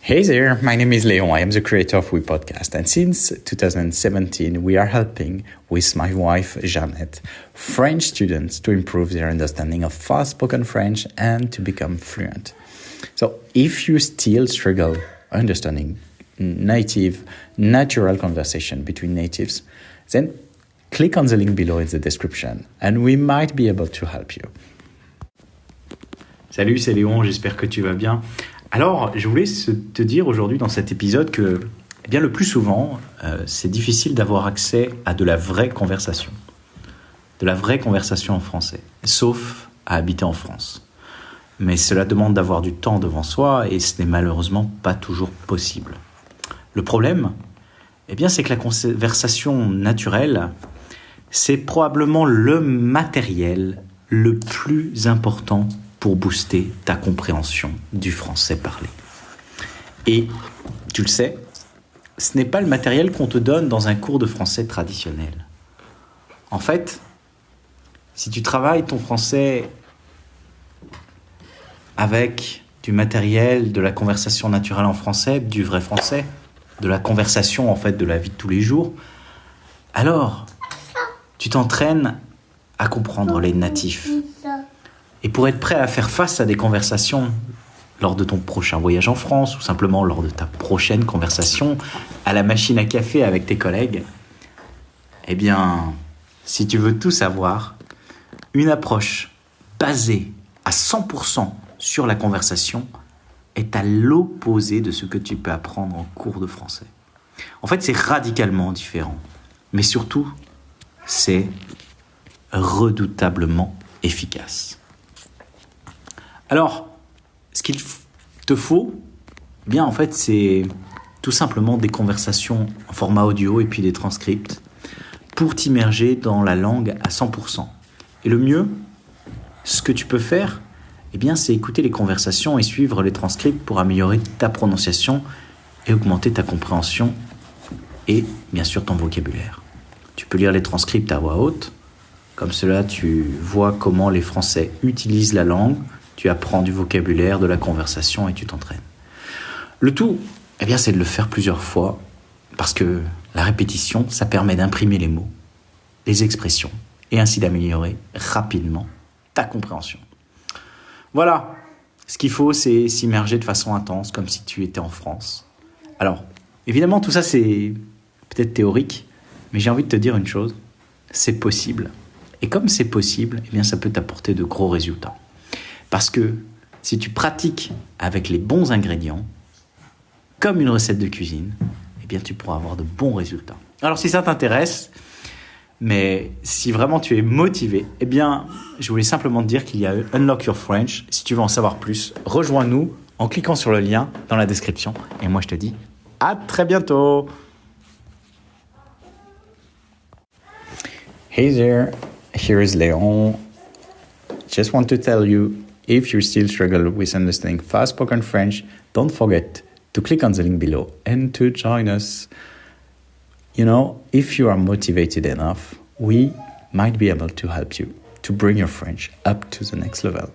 Hey there, my name is Léon. I am the creator of We Podcast, and since 2017, we are helping with my wife Jeannette French students to improve their understanding of fast-spoken French and to become fluent. So, if you still struggle understanding native, natural conversation between natives, then click on the link below in the description, and we might be able to help you. Salut, c'est Léon. J'espère que tu vas bien. Alors, je voulais te dire aujourd'hui dans cet épisode que, bien le plus souvent, c'est difficile d'avoir accès à de la vraie conversation. De la vraie conversation en français, sauf à habiter en France. Mais cela demande d'avoir du temps devant soi et ce n'est malheureusement pas toujours possible. Le problème, c'est que la conversation naturelle, c'est probablement le matériel le plus important pour booster ta compréhension du français parlé. Et, tu le sais, ce n'est pas le matériel qu'on te donne dans un cours de français traditionnel. En fait, si tu travailles ton français avec du matériel, de la conversation naturelle en français, du vrai français, de la conversation en fait de la vie de tous les jours, alors tu t'entraînes à comprendre les natifs. Et pour être prêt à faire face à des conversations lors de ton prochain voyage en France ou simplement lors de ta prochaine conversation à la machine à café avec tes collègues, si tu veux tout savoir, une approche basée à 100% sur la conversation est à l'opposé de ce que tu peux apprendre en cours de français. En fait, c'est radicalement différent, mais surtout, c'est redoutablement efficace. Alors, ce qu'il te faut, c'est tout simplement des conversations en format audio et puis des transcripts pour t'immerger dans la langue à 100%. Et le mieux, ce que tu peux faire, c'est écouter les conversations et suivre les transcripts pour améliorer ta prononciation et augmenter ta compréhension et bien sûr ton vocabulaire. Tu peux lire les transcripts à voix haute, comme cela tu vois comment les Français utilisent la langue. Tu apprends du vocabulaire, de la conversation et tu t'entraînes. Le tout, c'est de le faire plusieurs fois parce que la répétition, ça permet d'imprimer les mots, les expressions et ainsi d'améliorer rapidement ta compréhension. Voilà, ce qu'il faut, c'est s'immerger de façon intense comme si tu étais en France. Alors, évidemment, tout ça, c'est peut-être théorique, mais j'ai envie de te dire une chose, c'est possible. Et comme c'est possible, ça peut t'apporter de gros résultats. Parce que si tu pratiques avec les bons ingrédients, comme une recette de cuisine, tu pourras avoir de bons résultats. Alors si ça t'intéresse, mais si vraiment tu es motivé, je voulais simplement te dire qu'il y a Unlock Your French. Si tu veux en savoir plus, rejoins-nous en cliquant sur le lien dans la description. Et moi je te dis à très bientôt. Hey there, here is Léon. Just want to tell you, if you still struggle with understanding fast-spoken French, don't forget to click on the link below and to join us. If you are motivated enough, we might be able to help you to bring your French up to the next level.